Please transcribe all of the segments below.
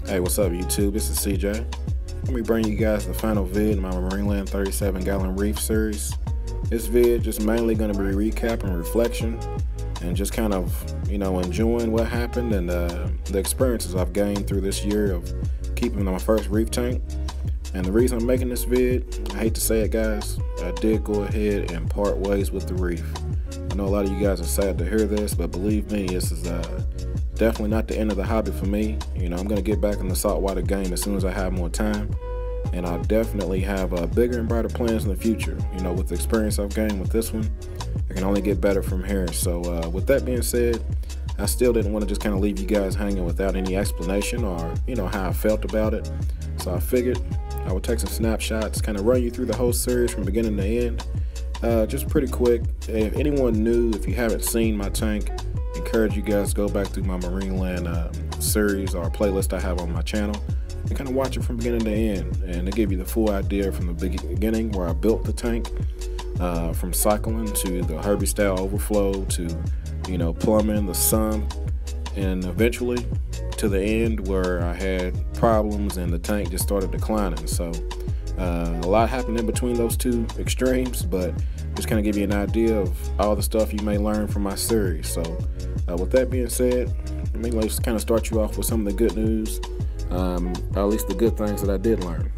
Hey, what's up YouTube? This is CJ. Let me bring you guys the final vid in my Marineland 37-gallon Reef series. This vid just mainly going to be recap and reflection and just kind of, enjoying what happened and the experiences I've gained through this year of keeping my first reef tank. And the reason I'm making this vid, I hate to say it guys, I did go ahead and part ways with the Reef. I know a lot of you guys are sad to hear this, but believe me, this is definitely not the end of the hobby for me. I'm going to get back in the saltwater game as soon as I have more time. And I'll definitely have bigger and brighter plans in the future. With the experience I've gained with this one, I can only get better from here. So with that being said, I still didn't want to just kind of leave you guys hanging without any explanation or, how I felt about it. So I figured I would take some snapshots, kind of run you through the whole series from beginning to end. Just pretty quick. If anyone new, if you haven't seen my tank, encourage you guys to go back through my Marineland series or playlist I have on my channel and kind of watch it from beginning to end, and to give you the full idea from the beginning where I built the tank, from cycling to the Herbie style overflow to plumbing, the sump, and eventually to the end where I had problems and the tank just started declining. So a lot happened in between those two extremes, but just kind of give you an idea of all the stuff you may learn from my series. So with that being said, let's kind of start you off with some of the good news, or at least the good things that I did learn.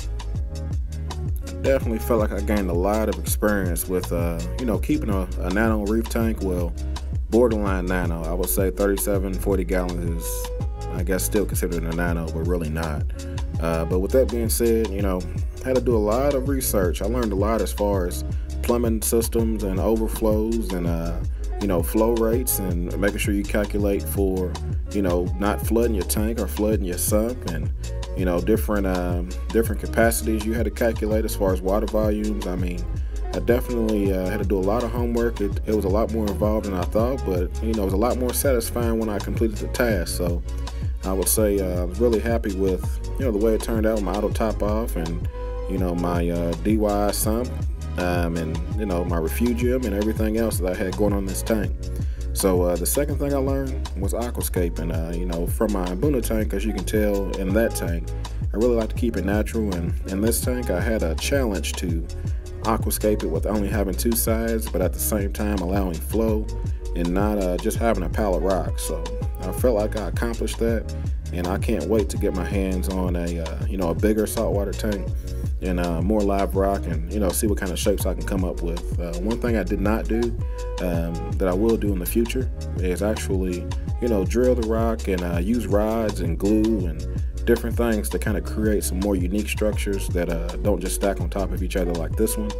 I definitely felt like I gained a lot of experience with keeping a nano reef tank. Well, borderline nano. I would say 40 gallons is, I guess, still considered a nano, but really not. But with that being said, I had to do a lot of research. I learned a lot as far as plumbing systems and overflows and flow rates, and making sure you calculate for not flooding your tank or flooding your sump, and different capacities you had to calculate as far as water volumes. I definitely had to do a lot of homework. It was a lot more involved than I thought, but it was a lot more satisfying when I completed the task. So I would say I was really happy with the way it turned out, my auto top off, and my DIY sump, and my refugium and everything else that I had going on in this tank. So the second thing I learned was aquascaping. From my Buna tank, as you can tell in that tank, I really like to keep it natural, and in this tank I had a challenge to aquascape it with only having two sides, but at the same time allowing flow and not just having a pile of rocks. So I felt like I accomplished that, and I can't wait to get my hands on a bigger saltwater tank and more live rock, and see what kind of shapes I can come up with. One thing I did not do that I will do in the future is actually drill the rock and use rods and glue and different things to kind of create some more unique structures that don't just stack on top of each other like this one.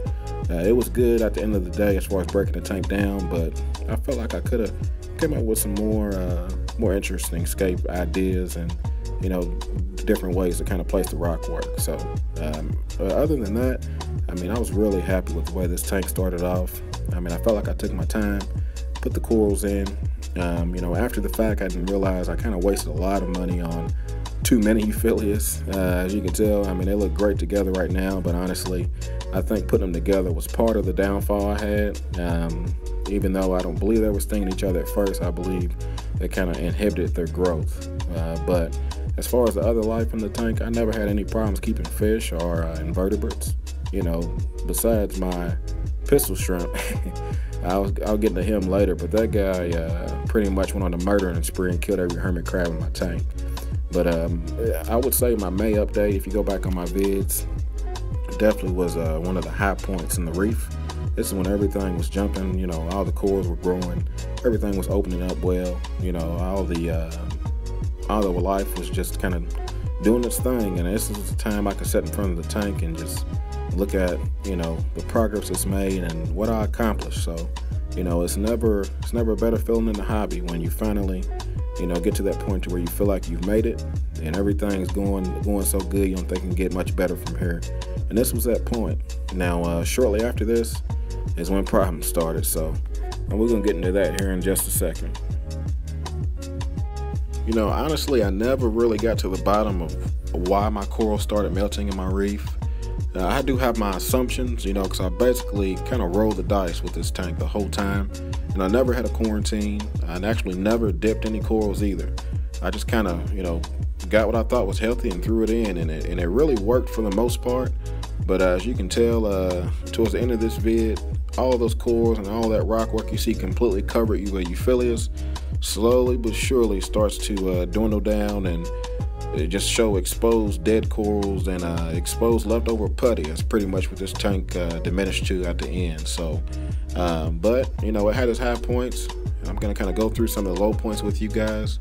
It was good at the end of the day as far as breaking the tank down, but I felt like I could have came up with some more interesting scape ideas and different ways to kind of place the rock work. So other than that, I was really happy with the way this tank started off. I felt like I took my time, put the corals in. After the fact, I didn't realize I kind of wasted a lot of money on too many euphyllias. As you can tell, they look great together right now, but honestly, I think putting them together was part of the downfall I had. Even though I don't believe they were stinging each other at first, I believe they kind of inhibited their growth. But as far as the other life in the tank, I never had any problems keeping fish or invertebrates. Besides my pistol shrimp. I'll get into him later, but that guy pretty much went on a murdering spree and killed every hermit crab in my tank. But I would say my May update, if you go back on my vids, definitely was one of the high points in the Reef. This is when everything was jumping, all the corals were growing, everything was opening up well, all the life was just kind of doing its thing. And this is the time I could sit in front of the tank and just look at, the progress it's made and what I accomplished. So, it's never a better feeling in the hobby when you finally, get to that point to where you feel like you've made it and everything's going so good you don't think it can get much better from here. And this was that point. Now, shortly after this is when problems started. So, and we're gonna get into that here in just a second. Honestly, I never really got to the bottom of why my coral started melting in my Reef. I do have my assumptions, because I basically kind of rolled the dice with this tank the whole time, and I never had a quarantine. I actually never dipped any corals either. I just kind of, got what I thought was healthy and threw it in, and it really worked for the most part. But as you can tell, towards the end of this vid, all of those corals and all that rock work you see completely covered where euphyllias slowly but surely starts to dwindle down, and it just show exposed dead corals and exposed leftover putty. That's pretty much what this tank diminished to at the end. So, but you know, it had its high points. I'm gonna kind of go through some of the low points with you guys.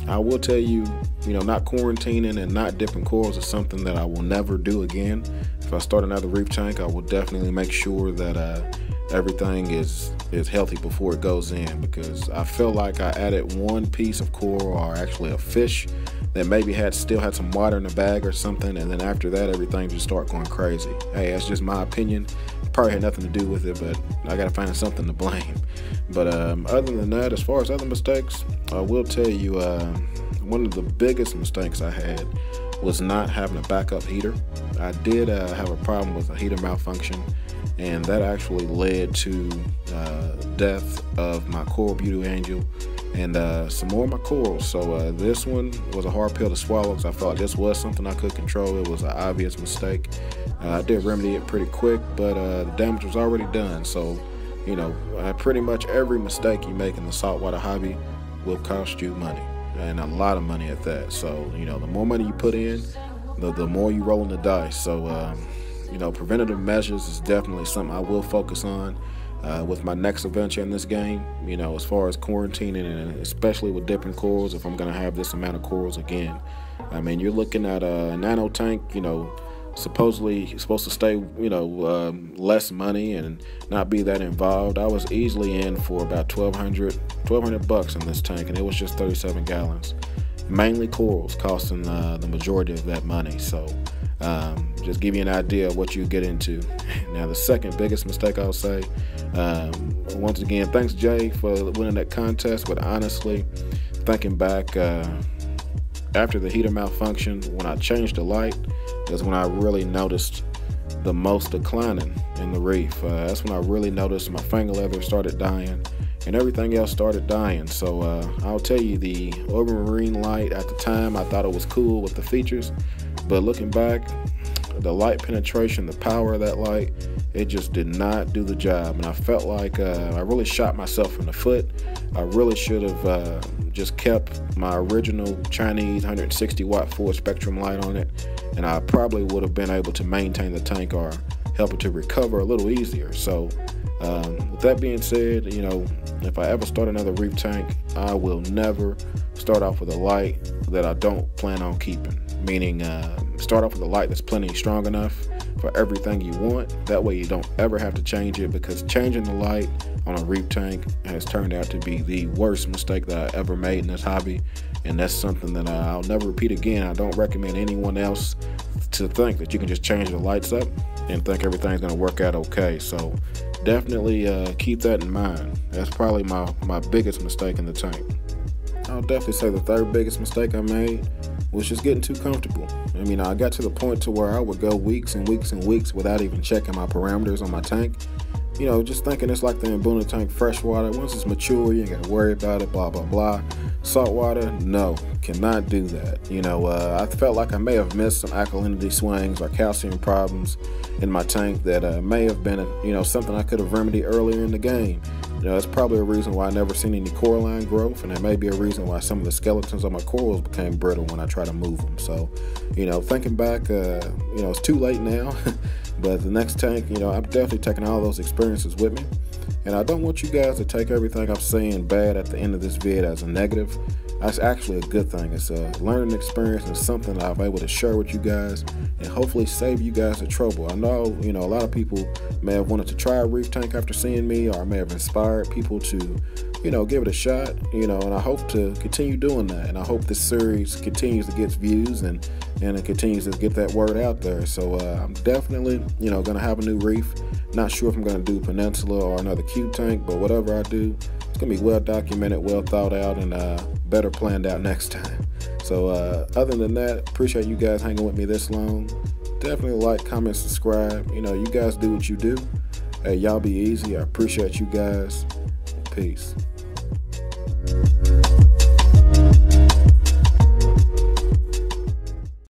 I will tell you, you know, not quarantining and not dipping corals is something that I will never do again. If I start another reef tank, I will definitely make sure that everything is healthy before it goes in, because I feel like I added one piece of coral, or actually a fish, that maybe still had some water in the bag or something, and then after that everything just start going crazy. Hey, that's just my opinion. Probably had nothing to do with it, but I gotta find something to blame. But other than that, as far as other mistakes, I will tell you one of the biggest mistakes I had was not having a backup heater. I did have a problem with a heater malfunction, and that actually led to death of my coral beauty angel and some more of my corals. So this one was a hard pill to swallow, because I felt this was something I could control. It was an obvious mistake. I did remedy it pretty quick, but the damage was already done. So, you know, pretty much every mistake you make in the saltwater hobby will cost you money, and a lot of money at that. So, you know, the more money you put in, the more you roll in the dice. So, you know, preventative measures is definitely something I will focus on with my next adventure in this game. You know, as far as quarantining, and especially with dipping corals, if I'm going to have this amount of corals again. I mean, you're looking at a nano tank, you know, supposedly supposed to stay, you know, less money and not be that involved. I was easily in for about $1,200 bucks in this tank, and it was just 37 gallons. Mainly corals costing the majority of that money. So just give you an idea of what you get into. Now, the second biggest mistake I'll say, once again, thanks Jay for winning that contest, but honestly, thinking back, after the heater malfunction, when I changed the light, is when I really noticed the most declining in the reef. That's when I really noticed my finger leather started dying, and everything else started dying. So I'll tell you, the ultramarine light at the time, I thought it was cool with the features, but looking back, the light penetration, the power of that light, it just did not do the job. And I felt like I really shot myself in the foot. I really should have just kept my original Chinese 160 watt full spectrum light on it, and I probably would have been able to maintain the tank or help it to recover a little easier. So with that being said, you know, if I ever start another reef tank, I will never start off with a light that I don't plan on keeping. Meaning start off with a light that's plenty strong enough for everything you want. That way you don't ever have to change it, because changing the light on a reef tank has turned out to be the worst mistake that I ever made in this hobby, and that's something that I'll never repeat again. I don't recommend anyone else to think that you can just change the lights up and think everything's going to work out okay. So definitely keep that in mind. That's probably my biggest mistake in the tank. I'll definitely say the third biggest mistake I made was just getting too comfortable. I mean, I got to the point to where I would go weeks and weeks and weeks without even checking my parameters on my tank. You know, just thinking it's like the Mbuna tank freshwater. Once it's mature, you ain't got to worry about it, blah, blah, blah. Saltwater, no, cannot do that. You know, I felt like I may have missed some alkalinity swings or calcium problems in my tank that may have been, you know, something I could have remedied earlier in the game. You know, that's probably a reason why I never seen any coralline growth, and that may be a reason why some of the skeletons on my corals became brittle when I try to move them. So, you know, thinking back, you know, it's too late now, but the next tank, you know, I'm definitely taking all those experiences with me. And I don't want you guys to take everything I'm saying bad at the end of this vid as a negative. That's actually a good thing. It's a learning experience and something that I'm able to share with you guys and hopefully save you guys the trouble. I know, you know, a lot of people may have wanted to try a reef tank after seeing me, or I may have inspired people to, you know, give it a shot, you know, and I hope to continue doing that. And I hope this series continues to get views and it continues to get that word out there. So I'm definitely, you know, going to have a new reef. Not sure if I'm going to do Peninsula or another cube tank, but whatever I do, it's going to be well documented, well thought out, and better planned out next time. So other than that, appreciate you guys hanging with me this long. Definitely like, comment, subscribe. You know, you guys do what you do. Hey, y'all be easy. I appreciate you guys. Peace.